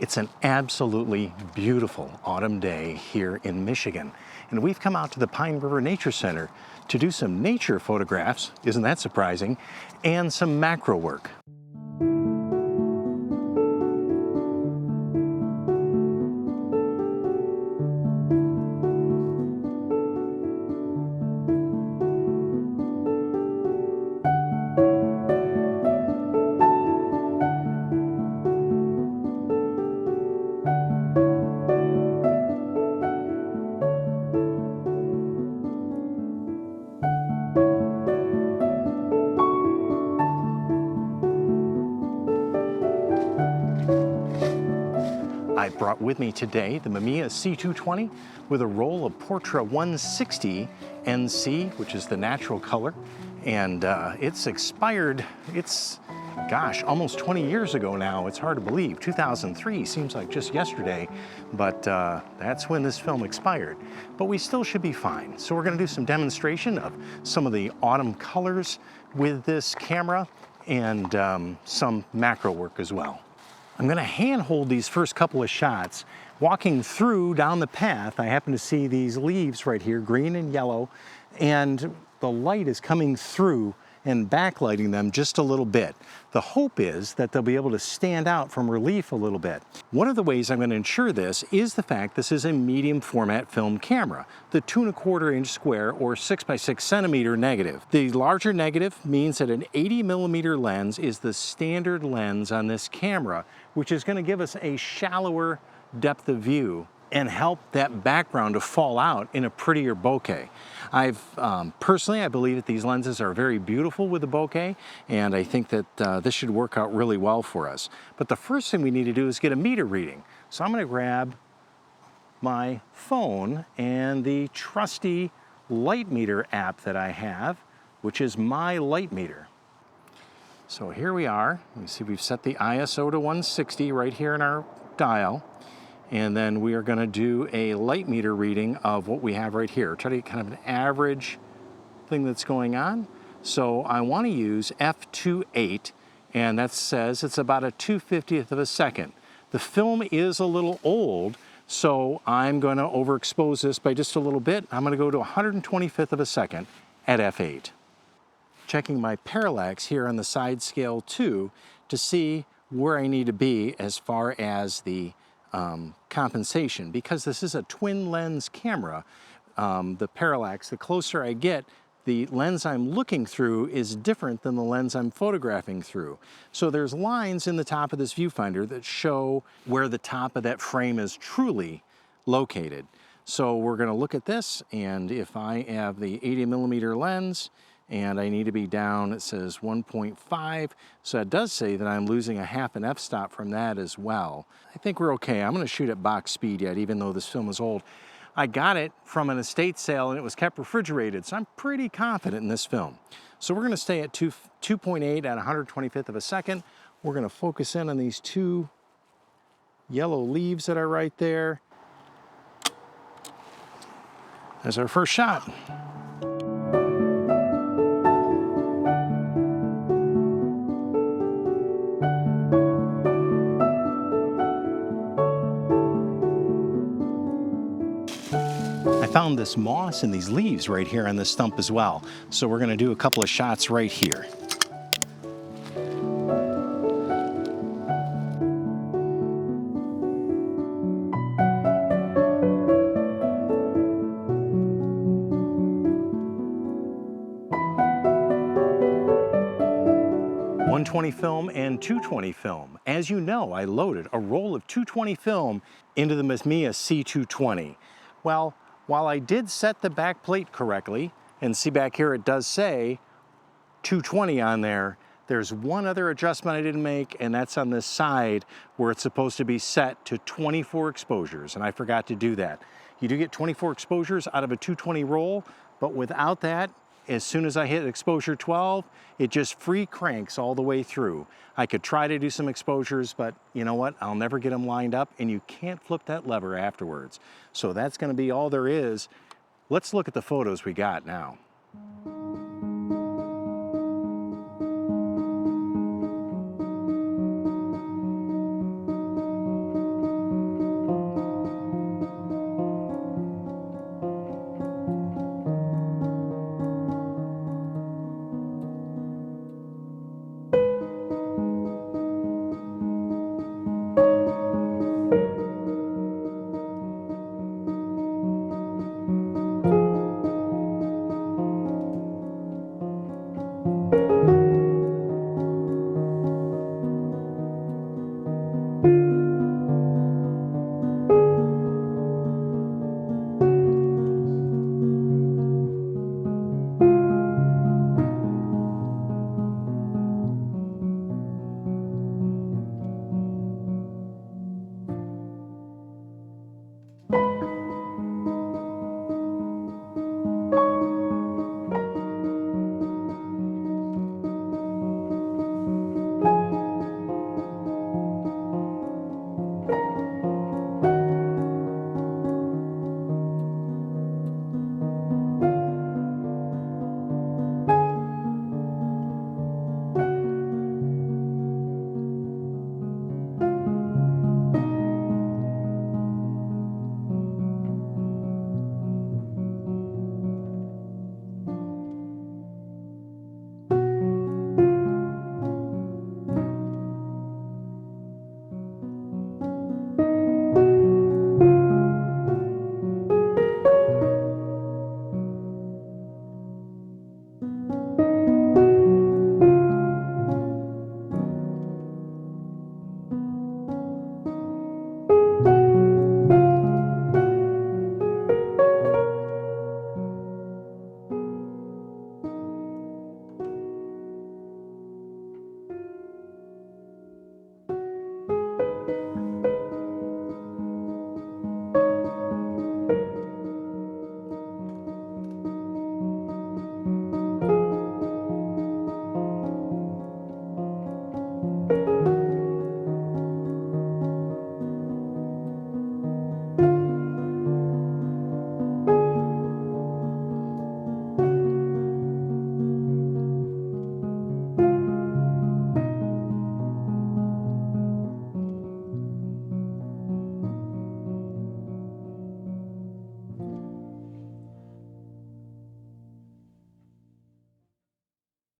It's an absolutely beautiful autumn day here in Michigan, and we've come out to the Pine River Nature Center to do some nature photographs, isn't that surprising, and some macro work. I brought with me today the Mamiya C220 with a roll of Portra 160 NC, which is the natural color. And it's expired, gosh, almost 20 years ago now. It's hard to believe. 2003 seems like just yesterday, but that's when this film expired. But we still should be fine. So we're gonna do some demonstration of some of the autumn colors with this camera and some macro work as well. I'm gonna hand hold these first couple of shots. Walking through down the path, I happen to see these leaves right here, green and yellow, and the light is coming through and backlighting them just a little bit. The hope is that they'll be able to stand out from relief a little bit. One of the ways I'm going to ensure this is the fact this is a medium format film camera, the 2¼ inch square or 6 by 6 centimeter negative. The larger negative means that an 80mm lens is the standard lens on this camera, which is going to give us a shallower depth of view and help that background to fall out in a prettier bokeh. Personally, I believe that these lenses are very beautiful with the bokeh, and I think that this should work out really well for us. But the first thing we need to do is get a meter reading. So I'm gonna grab my phone and the trusty light meter app that I have, which is my light meter. So here we are. You see we've set the ISO to 160 right here in our dial. And then we are going to do a light meter reading of what we have right here. Try to get kind of an average thing that's going on. So I want to use f2.8, and that says it's about a 2/50th of a second. The film is a little old, so I'm going to overexpose this by just a little bit. I'm going to go to 125th of a second at f8. Checking my parallax here on the side scale too to see where I need to be as far as the compensation. Because this is a twin lens camera, the parallax, the closer I get, the lens I'm looking through is different than the lens I'm photographing through. So there's lines in the top of this viewfinder that show where the top of that frame is truly located. So we're going to look at this, and if I have the 80mm lens and I need to be down, it says 1.5. So it does say that I'm losing a half an f-stop from that as well. I think we're okay. I'm gonna shoot at box speed yet, even though this film is old. I got it from an estate sale and it was kept refrigerated, so I'm pretty confident in this film. So we're gonna stay at 2.8 at 125th of a second. We're gonna focus in on these two yellow leaves that are right there. There's our first shot. I found this moss and these leaves right here on this stump as well. So we're gonna do a couple of shots right here. .120 film and 220 film. As you know, I loaded a roll of 220 film into the Mamiya C220. Well, while I did set the back plate correctly, and see back here it does say 220 on there, there's one other adjustment I didn't make, and that's on this side where it's supposed to be set to 24 exposures, and I forgot to do that. You do get 24 exposures out of a 220 roll, but without that, as soon as I hit exposure 12, it just free cranks all the way through. I could try to do some exposures, but you know what? I'll never get them lined up, and you can't flip that lever afterwards. So that's gonna be all there is. Let's look at the photos we got now.